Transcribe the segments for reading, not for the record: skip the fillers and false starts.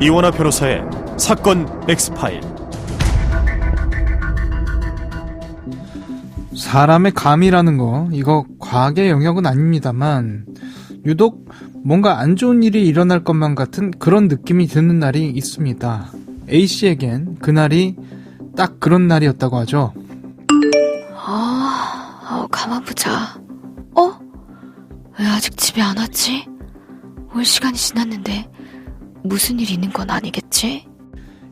이원하 변호사의 사건 X파일. 사람의 감이라는 거, 이거 과학의 영역은 아닙니다만 유독 뭔가 안 좋은 일이 일어날 것만 같은 그런 느낌이 드는 날이 있습니다. A씨에겐 그날이 딱 그런 날이었다고 하죠. 가만 보자. 왜 아직 집에 안 왔지? 올 시간이 지났는데 무슨 일 있는 건 아니겠지?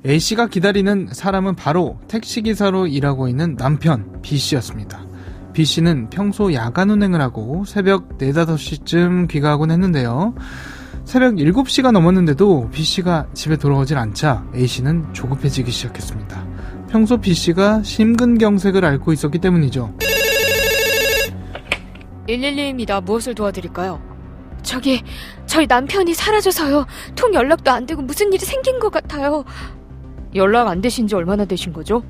A씨가 기다리는 사람은 바로 택시기사로 일하고 있는 남편 B씨였습니다. B씨는 평소 야간 운행을 하고 새벽 4, 5시쯤 귀가하곤 했는데요. 새벽 7시가 넘었는데도 B씨가 집에 돌아오질 않자 A씨는 조급해지기 시작했습니다. 평소 B씨가 심근경색을 앓고 있었기 때문이죠. 112입니다. 무엇을 도와드릴까요? 저희 남편이 사라져서요. 통 연락도 안 되고 무슨 일이 생긴 것 같아요. 연락 안 되신 지 얼마나 되신 거죠?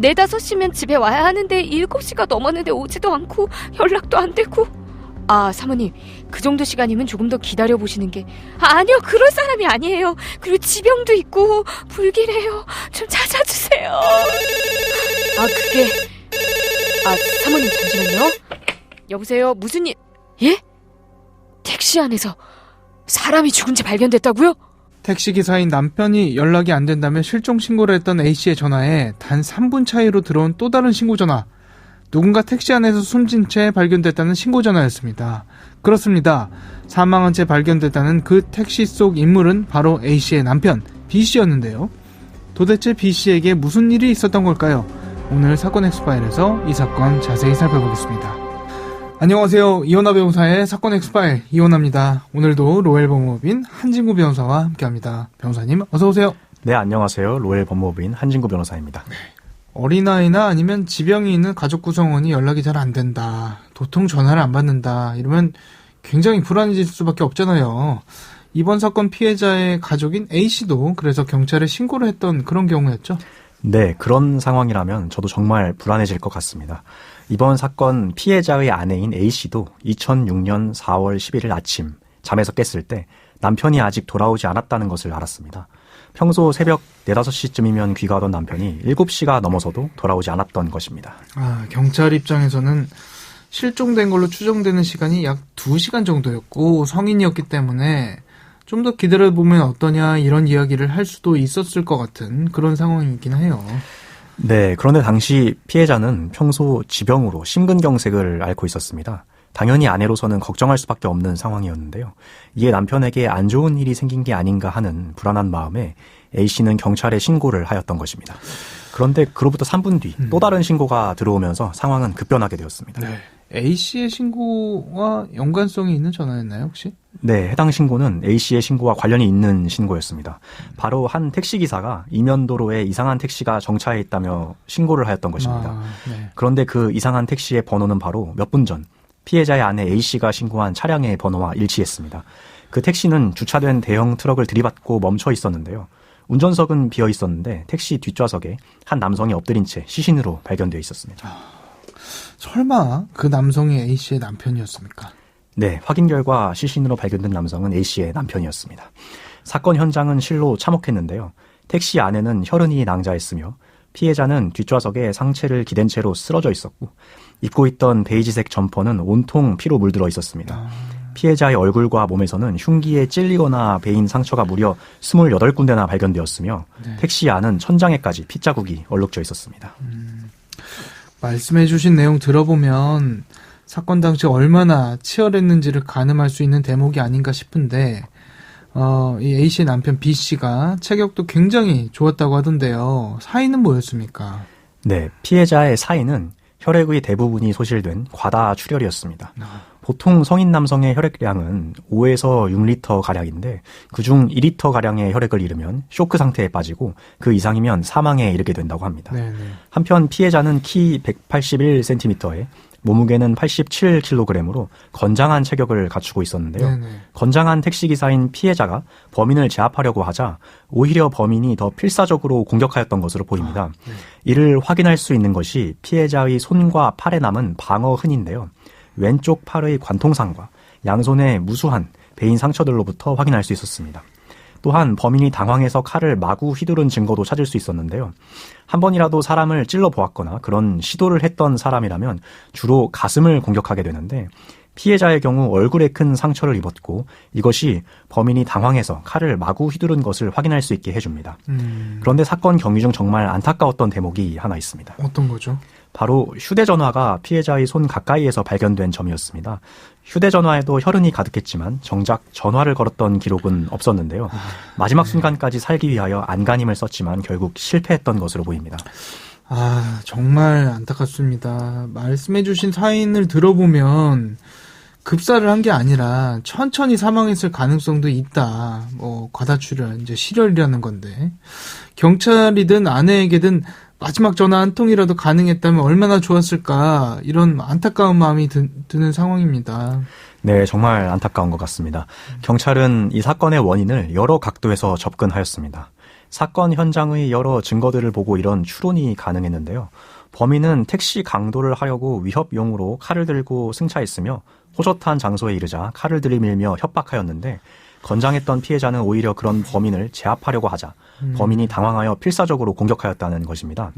4, 5시면 집에 와야 하는데 7시가 넘었는데 오지도 않고 연락도 안 되고. 사모님, 그 정도 시간이면 조금 더 기다려보시는 게. 아니요, 그럴 사람이 아니에요. 그리고 지병도 있고 불길해요. 좀 찾아주세요. 사모님 잠시만요. 여보세요, 무슨 일? 예? 택시 안에서 사람이 죽은 채 발견됐다고요? 택시기사인 남편이 연락이 안 된다며 실종 신고를 했던 A씨의 전화에 단 3분 차이로 들어온 또 다른 신고 전화. 누군가 택시 안에서 숨진 채 발견됐다는 신고 전화였습니다. 그렇습니다. 사망한 채 발견됐다는 그 택시 속 인물은 바로 A씨의 남편 B씨였는데요. 도대체 B씨에게 무슨 일이 있었던 걸까요? 오늘 사건 엑스파일에서 이 사건 자세히 살펴보겠습니다. 안녕하세요. 이원하 변호사의 사건 엑스파일 이원하입니다. 오늘도 로엘 법무법인 한진구 변호사와 함께합니다. 변호사님 어서 오세요. 네, 안녕하세요. 로엘 법무법인 한진구 변호사입니다. 네. 어린아이나 아니면 지병이 있는 가족 구성원이 연락이 잘 안 된다, 도통 전화를 안 받는다, 이러면 굉장히 불안해질 수밖에 없잖아요. 이번 사건 피해자의 가족인 A씨도 그래서 경찰에 신고를 했던 그런 경우였죠? 네, 그런 상황이라면 저도 정말 불안해질 것 같습니다. 이번 사건 피해자의 아내인 A씨도 2006년 4월 11일 아침 잠에서 깼을 때 남편이 아직 돌아오지 않았다는 것을 알았습니다. 평소 새벽 4, 5시쯤이면 귀가하던 남편이 7시가 넘어서도 돌아오지 않았던 것입니다. 경찰 입장에서는 실종된 걸로 추정되는 시간이 약 2시간 정도였고 성인이었기 때문에 좀 더 기다려보면 어떠냐 이런 이야기를 할 수도 있었을 것 같은 그런 상황이긴 해요. 네, 그런데 당시 피해자는 평소 지병으로 심근경색을 앓고 있었습니다. 당연히 아내로서는 걱정할 수밖에 없는 상황이었는데요. 이에 남편에게 안 좋은 일이 생긴 게 아닌가 하는 불안한 마음에 A씨는 경찰에 신고를 하였던 것입니다. 그런데 그로부터 3분 뒤 또 다른 신고가 들어오면서 상황은 급변하게 되었습니다. 네. A씨의 신고와 연관성이 있는 전화였나요, 혹시? 네, 해당 신고는 A씨의 신고와 관련이 있는 신고였습니다. 바로 한 택시기사가 이면도로에 이상한 택시가 정차해 있다며 신고를 하였던 것입니다. 네. 그런데 그 이상한 택시의 번호는 바로 몇 분 전 피해자의 아내 A씨가 신고한 차량의 번호와 일치했습니다. 그 택시는 주차된 대형 트럭을 들이받고 멈춰 있었는데요. 운전석은 비어 있었는데 택시 뒷좌석에 한 남성이 엎드린 채 시신으로 발견되어 있었습니다. 설마 그 남성이 A씨의 남편이었습니까? 네, 확인 결과 시신으로 발견된 남성은 A씨의 남편이었습니다. 사건 현장은 실로 참혹했는데요. 택시 안에는 혈흔이 낭자했으며 피해자는 뒷좌석에 상체를 기댄 채로 쓰러져 있었고 입고 있던 베이지색 점퍼는 온통 피로 물들어 있었습니다. 피해자의 얼굴과 몸에서는 흉기에 찔리거나 베인 상처가 무려 28군데나 발견되었으며 네. 택시 안은 천장에까지 핏자국이 얼룩져 있었습니다. 말씀해 주신 내용 들어보면 사건 당시 얼마나 치열했는지를 가늠할 수 있는 대목이 아닌가 싶은데 이 A씨의 남편 B씨가 체격도 굉장히 좋았다고 하던데요. 사인은 뭐였습니까? 네, 피해자의 사인은 혈액의 대부분이 소실된 과다 출혈이었습니다. 보통 성인 남성의 혈액량은 5에서 6리터가량인데 그중 2리터가량의 혈액을 잃으면 쇼크 상태에 빠지고 그 이상이면 사망에 이르게 된다고 합니다. 네네. 한편 피해자는 키 181cm에 몸무게는 87kg으로 건장한 체격을 갖추고 있었는데요. 네네. 건장한 택시기사인 피해자가 범인을 제압하려고 하자 오히려 범인이 더 필사적으로 공격하였던 것으로 보입니다. 네. 이를 확인할 수 있는 것이 피해자의 손과 팔에 남은 방어 흔인데요. 왼쪽 팔의 관통상과 양손의 무수한 베인 상처들로부터 확인할 수 있었습니다. 또한 범인이 당황해서 칼을 마구 휘두른 증거도 찾을 수 있었는데요. 한 번이라도 사람을 찔러 보았거나 그런 시도를 했던 사람이라면 주로 가슴을 공격하게 되는데 피해자의 경우 얼굴에 큰 상처를 입었고 이것이 범인이 당황해서 칼을 마구 휘두른 것을 확인할 수 있게 해줍니다. 그런데 사건 경위 중 정말 안타까웠던 대목이 하나 있습니다. 어떤 거죠? 바로 휴대전화가 피해자의 손 가까이에서 발견된 점이었습니다. 휴대전화에도 혈흔이 가득했지만 정작 전화를 걸었던 기록은 없었는데요. 마지막 순간까지 살기 위하여 안간힘을 썼지만 결국 실패했던 것으로 보입니다. 정말 안타깝습니다. 말씀해주신 사인을 들어보면 급사를 한 게 아니라 천천히 사망했을 가능성도 있다. 과다출혈, 이제 실혈이라는 건데 경찰이든 아내에게든 마지막 전화 한 통이라도 가능했다면 얼마나 좋았을까 이런 안타까운 마음이 드는 상황입니다. 네, 정말 안타까운 것 같습니다. 경찰은 이 사건의 원인을 여러 각도에서 접근하였습니다. 사건 현장의 여러 증거들을 보고 이런 추론이 가능했는데요. 범인은 택시 강도를 하려고 위협용으로 칼을 들고 승차했으며 호젓한 장소에 이르자 칼을 들이밀며 협박하였는데 건장했던 피해자는 오히려 그런 범인을 제압하려고 하자 범인이 당황하여 필사적으로 공격하였다는 것입니다.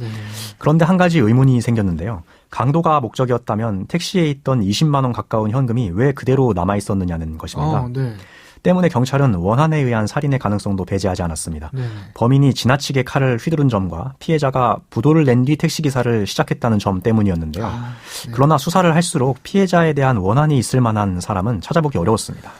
그런데 한 가지 의문이 생겼는데요. 강도가 목적이었다면 택시에 있던 20만 원 가까운 현금이 왜 그대로 남아있었느냐는 것입니다. 때문에 경찰은 원한에 의한 살인의 가능성도 배제하지 않았습니다. 범인이 지나치게 칼을 휘두른 점과 피해자가 부도를 낸 뒤 택시기사를 시작했다는 점 때문이었는데요. 그러나 수사를 할수록 피해자에 대한 원한이 있을 만한 사람은 찾아보기 어려웠습니다.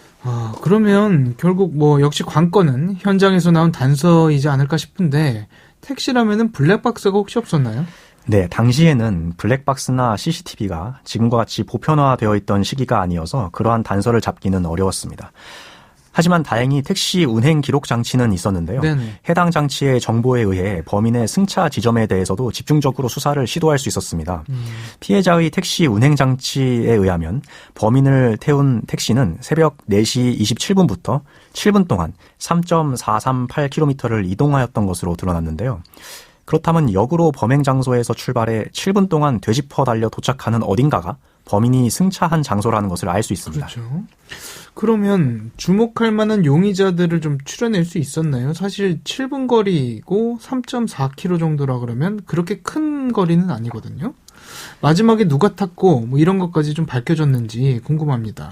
그러면 결국 역시 관건은 현장에서 나온 단서이지 않을까 싶은데 택시라면은 블랙박스가 혹시 없었나요? 네, 당시에는 블랙박스나 CCTV가 지금과 같이 보편화되어 있던 시기가 아니어서 그러한 단서를 잡기는 어려웠습니다. 하지만 다행히 택시 운행 기록 장치는 있었는데요. 해당 장치의 정보에 의해 범인의 승차 지점에 대해서도 집중적으로 수사를 시도할 수 있었습니다. 피해자의 택시 운행 장치에 의하면 범인을 태운 택시는 새벽 4시 27분부터 7분 동안 3.438km를 이동하였던 것으로 드러났는데요. 그렇다면 역으로 범행 장소에서 출발해 7분 동안 되짚어 달려 도착하는 어딘가가 범인이 승차한 장소라는 것을 알 수 있습니다. 그렇죠. 그러면 주목할 만한 용의자들을 좀 추려낼 수 있었나요? 사실 7분 거리고 3.4km 정도라 그러면 그렇게 큰 거리는 아니거든요. 마지막에 누가 탔고 이런 것까지 좀 밝혀졌는지 궁금합니다.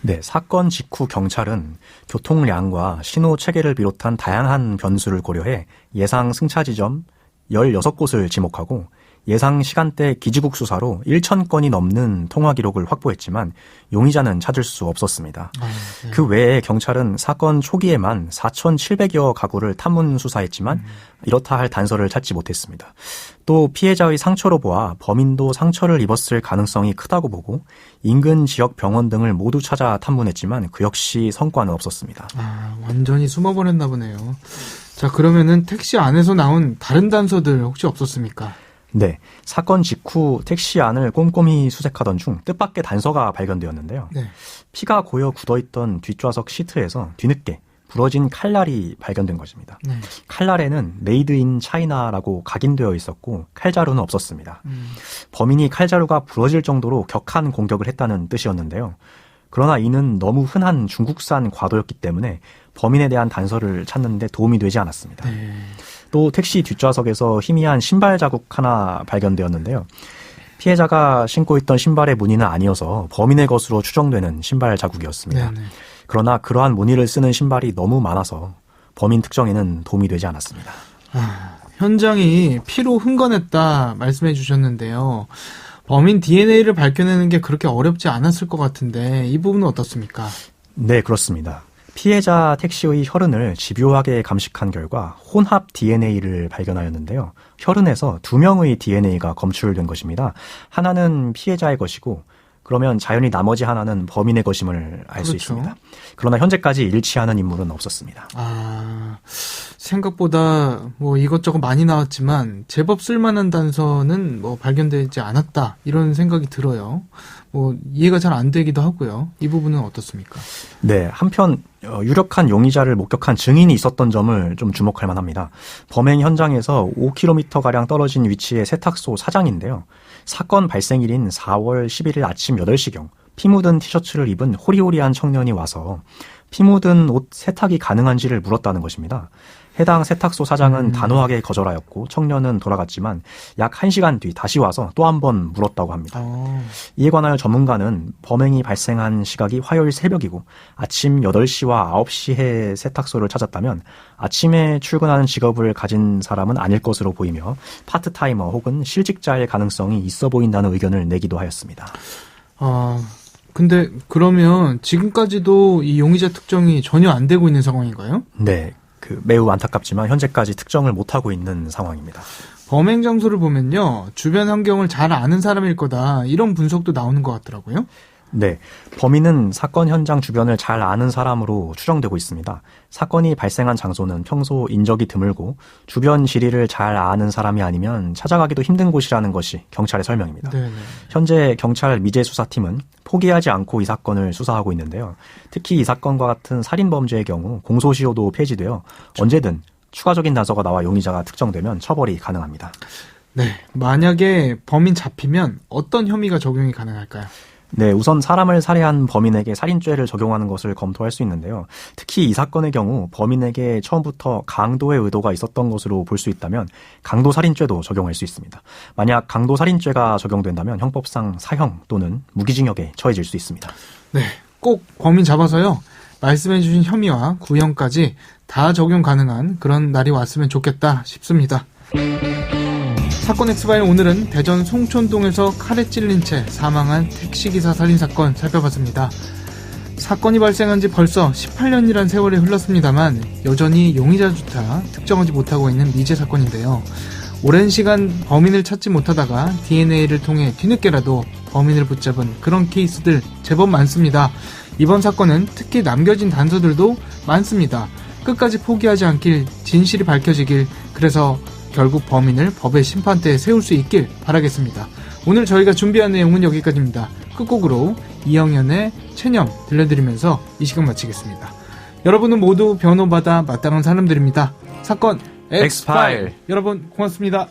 네, 사건 직후 경찰은 교통량과 신호 체계를 비롯한 다양한 변수를 고려해 예상 승차 지점 16곳을 지목하고 예상 시간대 기지국 수사로 1,000건이 넘는 통화 기록을 확보했지만 용의자는 찾을 수 없었습니다. 그 외에 경찰은 사건 초기에만 4,700여 가구를 탐문 수사했지만 이렇다 할 단서를 찾지 못했습니다. 또 피해자의 상처로 보아 범인도 상처를 입었을 가능성이 크다고 보고 인근 지역 병원 등을 모두 찾아 탐문했지만 그 역시 성과는 없었습니다. 완전히 숨어버렸나 보네요. 자, 그러면은 택시 안에서 나온 다른 단서들 혹시 없었습니까? 네, 사건 직후 택시 안을 꼼꼼히 수색하던 중 뜻밖의 단서가 발견되었는데요. 피가 고여 굳어있던 뒷좌석 시트에서 뒤늦게 부러진 칼날이 발견된 것입니다. 칼날에는 메이드 인 차이나라고 각인되어 있었고 칼자루는 없었습니다. 범인이 칼자루가 부러질 정도로 격한 공격을 했다는 뜻이었는데요. 그러나 이는 너무 흔한 중국산 과도였기 때문에 범인에 대한 단서를 찾는 데 도움이 되지 않았습니다. 또 택시 뒷좌석에서 희미한 신발 자국 하나 발견되었는데요. 피해자가 신고 있던 신발의 무늬는 아니어서 범인의 것으로 추정되는 신발 자국이었습니다. 그러나 그러한 무늬를 쓰는 신발이 너무 많아서 범인 특정에는 도움이 되지 않았습니다. 현장이 피로 흥건했다 말씀해 주셨는데요. 범인 DNA를 밝혀내는 게 그렇게 어렵지 않았을 것 같은데 이 부분은 어떻습니까? 네, 그렇습니다. 피해자 택시의 혈흔을 집요하게 감식한 결과 혼합 DNA를 발견하였는데요. 혈흔에서 2명의 DNA가 검출된 것입니다. 하나는 피해자의 것이고 그러면 자연히 나머지 하나는 범인의 것임을 알 수 있습니다. 그러나 현재까지 일치하는 인물은 없었습니다. 생각보다 이것저것 많이 나왔지만 제법 쓸만한 단서는 발견되지 않았다 이런 생각이 들어요. 이해가 잘 안 되기도 하고요. 이 부분은 어떻습니까? 네, 한편 유력한 용의자를 목격한 증인이 있었던 점을 좀 주목할 만합니다. 범행 현장에서 5km가량 떨어진 위치의 세탁소 사장인데요. 사건 발생일인 4월 11일 아침 8시경 피 묻은 티셔츠를 입은 호리호리한 청년이 와서 피 묻은 옷 세탁이 가능한지를 물었다는 것입니다. 해당 세탁소 사장은 단호하게 거절하였고 청년은 돌아갔지만 약 1시간 뒤 다시 와서 또 한 번 물었다고 합니다. 이에 관하여 전문가는 범행이 발생한 시각이 화요일 새벽이고 아침 8시와 9시에 세탁소를 찾았다면 아침에 출근하는 직업을 가진 사람은 아닐 것으로 보이며 파트타이머 혹은 실직자일 가능성이 있어 보인다는 의견을 내기도 하였습니다. 근데 그러면 지금까지도 이 용의자 특정이 전혀 안 되고 있는 상황인가요? 네. 매우 안타깝지만 현재까지 특정을 못하고 있는 상황입니다. 범행 장소를 보면요. 주변 환경을 잘 아는 사람일 거다. 이런 분석도 나오는 것 같더라고요. 네. 범인은 사건 현장 주변을 잘 아는 사람으로 추정되고 있습니다. 사건이 발생한 장소는 평소 인적이 드물고 주변 지리를 잘 아는 사람이 아니면 찾아가기도 힘든 곳이라는 것이 경찰의 설명입니다. 네네. 현재 경찰 미제수사팀은 포기하지 않고 이 사건을 수사하고 있는데요. 특히 이 사건과 같은 살인범죄의 경우 공소시효도 폐지되어 언제든 추가적인 단서가 나와 용의자가 특정되면 처벌이 가능합니다. 네. 만약에 범인 잡히면 어떤 혐의가 적용이 가능할까요? 네, 우선 사람을 살해한 범인에게 살인죄를 적용하는 것을 검토할 수 있는데요. 특히 이 사건의 경우 범인에게 처음부터 강도의 의도가 있었던 것으로 볼 수 있다면 강도살인죄도 적용할 수 있습니다. 만약 강도살인죄가 적용된다면 형법상 사형 또는 무기징역에 처해질 수 있습니다. 네. 꼭 범인 잡아서요. 말씀해주신 혐의와 구형까지 다 적용 가능한 그런 날이 왔으면 좋겠다 싶습니다. 사건 엑스파일 오늘은 대전 송촌동에서 칼에 찔린 채 사망한 택시기사 살인사건 살펴봤습니다. 사건이 발생한 지 벌써 18년이란 세월이 흘렀습니다만 여전히 용의자조차 특정하지 못하고 있는 미제 사건인데요. 오랜 시간 범인을 찾지 못하다가 DNA를 통해 뒤늦게라도 범인을 붙잡은 그런 케이스들 제법 많습니다. 이번 사건은 특히 남겨진 단서들도 많습니다. 끝까지 포기하지 않길, 진실이 밝혀지길, 그래서 결국 범인을 법의 심판대에 세울 수 있길 바라겠습니다. 오늘 저희가 준비한 내용은 여기까지입니다. 끝곡으로 이영현의 체념 들려드리면서 이 시간 마치겠습니다. 여러분은 모두 변호받아 마땅한 사람들입니다. 사건 엑스파일. 여러분 고맙습니다.